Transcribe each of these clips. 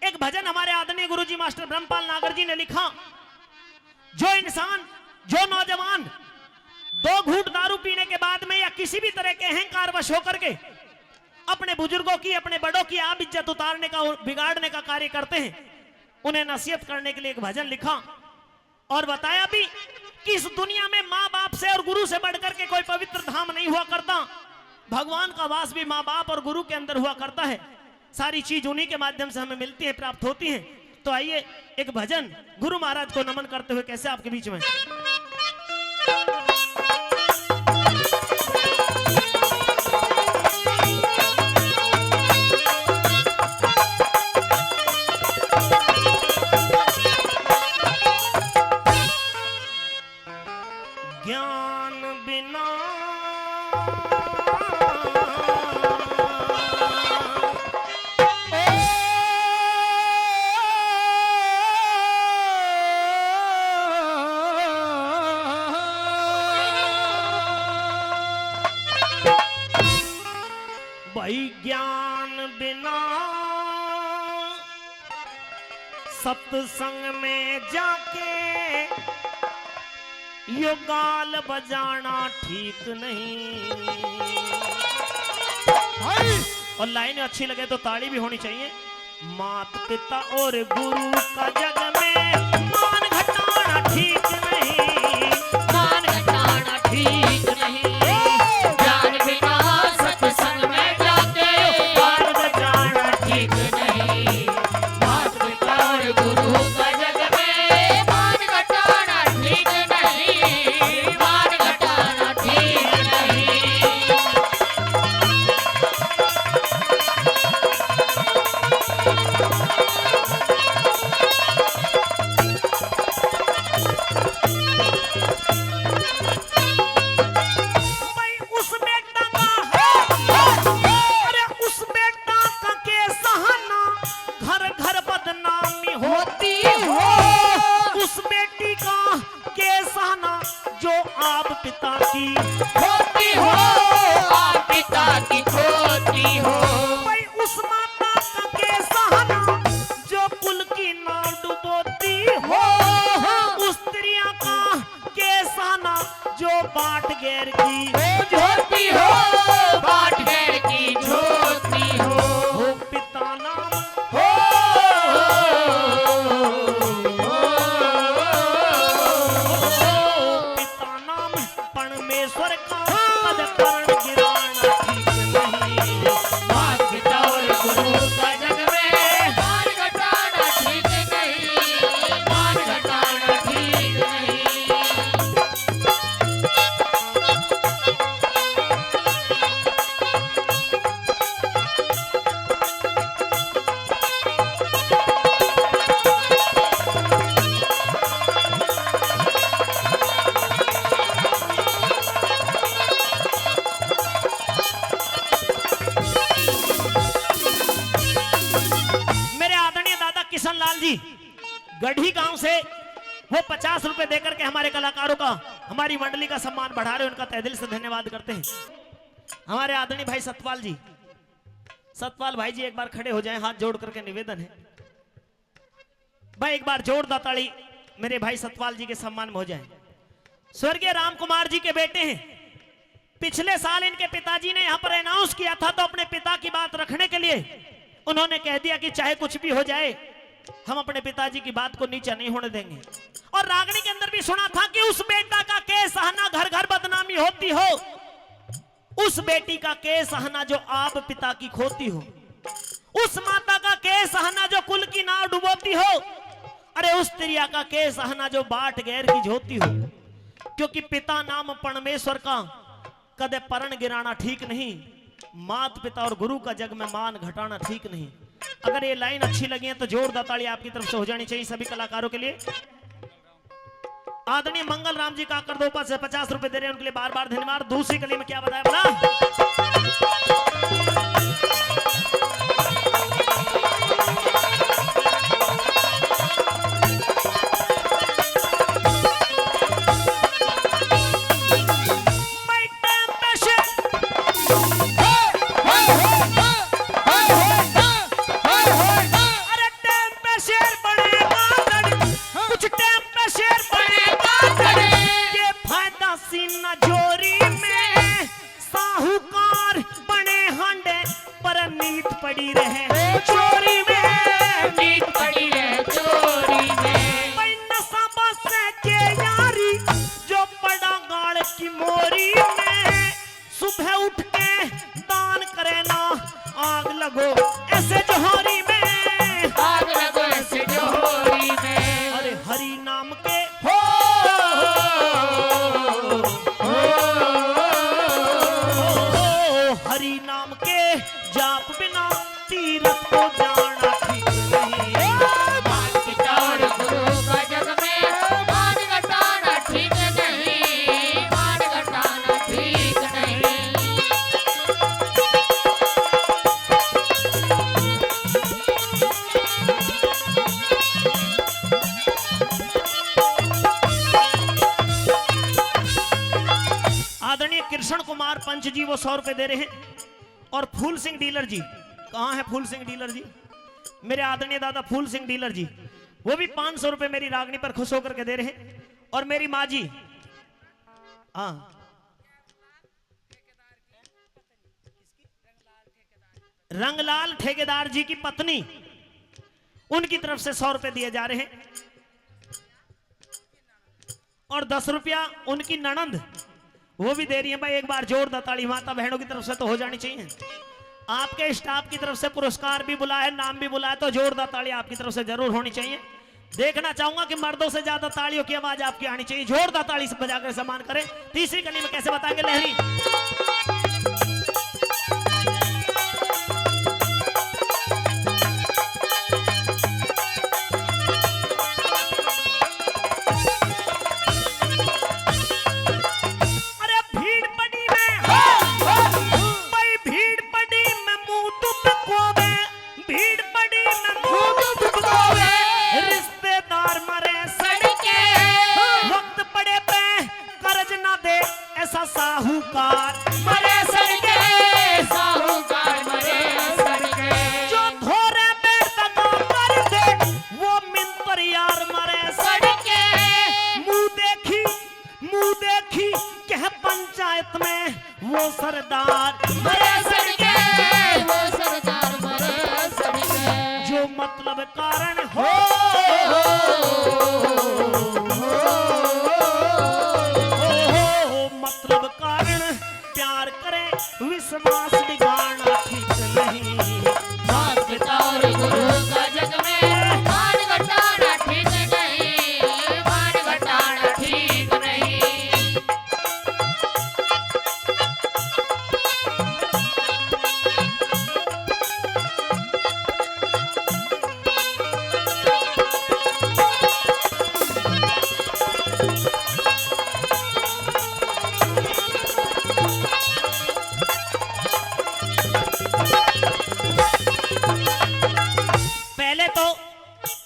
एक भजन हमारे आदरणीय गुरुजी मास्टर ब्रह्मपाल नागर जी ने लिखा, जो इंसान, जो नौजवान 2 घूंट दारू पीने के बाद में या किसी भी तरह के अहंकार वश होकर के अपने बुजुर्गों की, अपने बड़ों की आब इज्जत उतारने का, बिगाड़ने का कार्य करते हैं, उन्हें नसीहत करने के लिए एक भजन लिखा और बताया भी कि इस दुनिया में माँ बाप से और गुरु से बढ़कर के कोई पवित्र धाम नहीं हुआ करता। भगवान का वास भी माँ बाप और गुरु के अंदर हुआ करता है। सारी चीज उन्हीं के माध्यम से हमें मिलती है, प्राप्त होती है। तो आइए एक भजन गुरु महाराज को नमन करते हुए कैसे आपके बीच में। ज्ञान बिना भाई, ज्ञान बिना सत्संग में जाके यो गाल बजाना ठीक नहीं। और लाइन अच्छी लगे तो ताली भी होनी चाहिए। मात पिता और गुरु का जग में मान घटाना ठीक नहीं, मान घटाना ठीक नहीं। ज्ञान बिना सत्संग में जाके गाल बजाना ठीक नहीं। मात पिता और गुरु का जग में मान घटाना ठीक नहीं, मान घटाना ठीक नहीं। पिता की खोती हो, आप पिता की खोती हो। भाई उस माता का के सहाना जो कुल की नाव डुबोती हो, उस स्त्रिया का के सहाना जो बाट गैर की झोती हो, बाट गैर की झोती हो। पिता नाम हो, परमेश्वर का पद करण गिराना ठीक नहीं। मान पिता और गुरु का जग में मान घटाना ठीक नहीं, मान घटाना ठीक नहीं। किशन लाल जी गढ़ी गांव से वो 50 रुपए देकर के हमारे कलाकारों का, हमारी मंडली का सम्मान बढ़ा रहे, उनका तहे दिल से धन्यवाद करते हैं। हमारे आदरणीय भाई सतपाल जी, सतपाल भाई जी एक बार खड़े हो जाएं, हाथ जोड़ करके निवेदन है भाई, एक बार जोरदार ताली मेरे भाई सतपाल जी के सम्मान में हो जाए। स्वर्गीय राम कुमार जी के बेटे हैं। पिछले साल इनके पिताजी ने यहाँ पर अनाउंस किया था, तो अपने पिता की बात रखने के लिए उन्होंने कह दिया कि चाहे कुछ भी हो जाए हम अपने पिताजी की बात को नीचा नहीं होने देंगे। और रागनी के अंदर भी सुना था कि उस बेटा का के सहना घर घर बदनामी होती हो, उस बेटी का के सहना जो आप पिता की खोती हो, उस माता का के सहना जो कुल की नाव डुबोती हो, अरे उस स्त्रिया का के सहना जो बाट गैर की झोती हो। क्योंकि पिता नाम परमेश्वर का कदे परण गिराना ठीक नहीं, मात पिता और गुरु का जग में मान घटाना ठीक नहीं। अगर ये लाइन अच्छी लगी है तो जोरदार ताली आपकी तरफ से हो जानी चाहिए सभी कलाकारों के लिए। आदरणीय मंगल राम जी का कर दो से 50 रुपए दे रहे हैं, उनके लिए बार बार धन्यवाद। दूसरी कली में क्या बताया बोला, पंच जी वो 100 रुपए दे रहे हैं। और फूल सिंह डीलर जी, कहाँ है फूल सिंह डीलर जी? मेरे आदरणीय दादा फूल सिंह डीलर जी, वो भी 500 रुपए मेरी रागनी पर खुश होकर के दे रहे हैं। और मेरी माँ जी, हाँ, रंगलाल ठेकेदार जी की पत्नी, उनकी तरफ से 100 रुपए दिए जा रहे हैं। और 10 रुपया उनकी ननंद वो भी दे रही है। भाई एक बार जोरदार ताली माता बहनों की तरफ से तो हो जानी चाहिए। आपके स्टाफ की तरफ से पुरस्कार भी बुला है, नाम भी बुला है, तो जोरदार ताली आपकी तरफ से जरूर होनी चाहिए। देखना चाहूंगा कि मर्दों से ज्यादा तालियों की आवाज आपकी आनी चाहिए। जोरदार ताली से बजाकर सम्मान करें। तीसरी कली में कैसे बताएंगे लहरी? साहूकार मरे सड़के, साहूकार मरे सड़के, जो धोरे में दगा कर दे वो मिंतर यार मरे सड़के। मुंह देखी कह पंचायत में वो सरदार मरे सड़के, वो सरदार मरे सड़के, जो मतलब कारण हो विश्वास बिगाड़ना ठीक नहीं। बात बताओ गुरु का जग में मान घटाना ठीक नहीं, मान घटाना ठीक नहीं।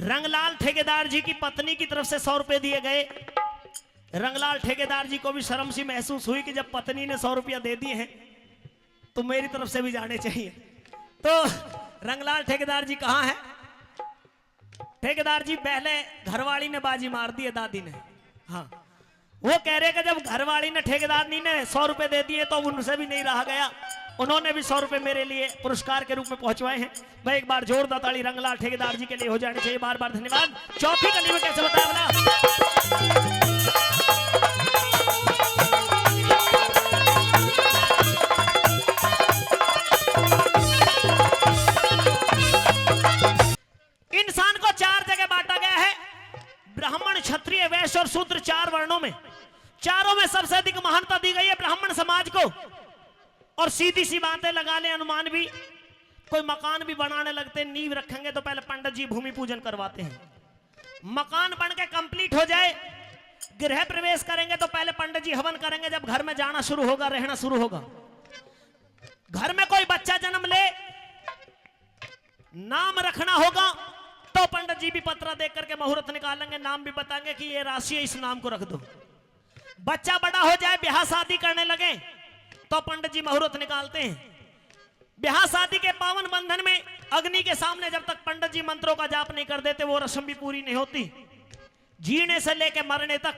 रंगलाल ठेकेदार जी की पत्नी की तरफ से 100 रुपए दिए गए। रंगलाल ठेकेदार जी को भी शर्म सी महसूस हुई कि जब पत्नी ने 100 रुपया दे दिए हैं तो मेरी तरफ से भी जाने चाहिए। तो रंगलाल ठेकेदार जी कहाँ है? ठेकेदार जी पहले घरवाली ने बाजी मार दी है, दादी ने। हाँ, वो कह रहे कि जब घरवाली ने ठेकेदारनी ने 100 रुपए दे दिए तो उनसे भी नहीं रहा गया, उन्होंने भी 100 रुपए मेरे लिए पुरस्कार के रूप में पहुंचवाए हैं। मैं एक बार जोरदार ताली रंगलाल ठेकेदार जी के लिए हो जानी चाहिए। बार बार धन्यवाद। चौथी कली में कैसे बताया बना? इंसान को 4 जगह बांटा गया है, ब्राह्मण, क्षत्रिय, वैश्य और शूद्र, 4 वर्णों में। चारों में सबसे अधिक महानता दी गई है ब्राह्मण समाज को। और सीधी सी बातें लगा ले अनुमान भी, कोई मकान भी बनाने लगते, नींव रखेंगे तो पहले पंडित जी भूमि पूजन करवाते हैं। मकान बन के कंप्लीट हो जाए, गृह प्रवेश करेंगे तो पहले पंडित जी हवन करेंगे। जब घर में जाना शुरू होगा, रहना शुरू होगा, घर में कोई बच्चा जन्म ले, नाम रखना होगा तो पंडित जी भी पत्र देख करके मुहूर्त निकालेंगे, नाम भी बताएंगे कि ये राशि है, इस नाम को रख दो। बच्चा बड़ा हो जाए, ब्याह शादी करने लगे तो पंडित जी मुहूर्त निकालते हैं। ब्याह शादी के पावन बंधन में अग्नि के सामने जब तक पंडित जी मंत्रों का जाप नहीं कर देते वो रस्म भी पूरी नहीं होती। जीने से लेकर मरने तक,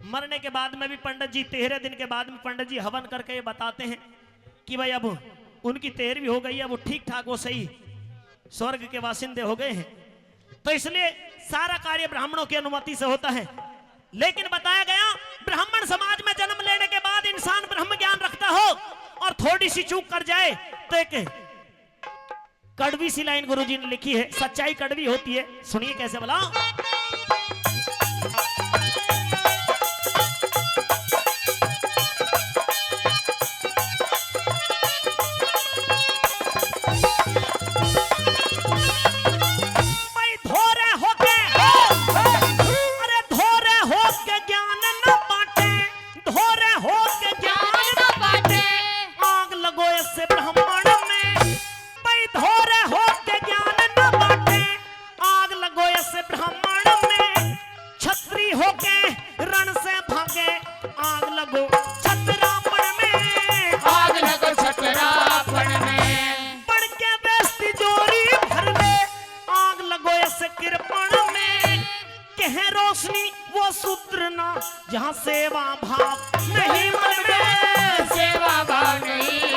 मरने के बाद में भी पंडित जी 13 दिन के बाद में पंडित जी हवन करके ये बताते हैं कि भाई अब उनकी 13वीं हो गई है, वो ठीक ठाक, वो सही स्वर्ग के वासिंदे हो गए हैं। तो इसलिए सारा कार्य ब्राह्मणों की अनुमति से होता है। लेकिन बताया गया ब्राह्मण समाज में जन्म लेने के बाद इंसान ब्रह्म ज्ञान रखता हो और थोड़ी सी चूक कर जाए तो एक कड़वी सी लाइन गुरुजी ने लिखी है, सच्चाई कड़वी होती है। सुनिए कैसे बोला। सूत्र ना, जहाँ सेवा भाव नहीं मन में, सेवा भाव नहीं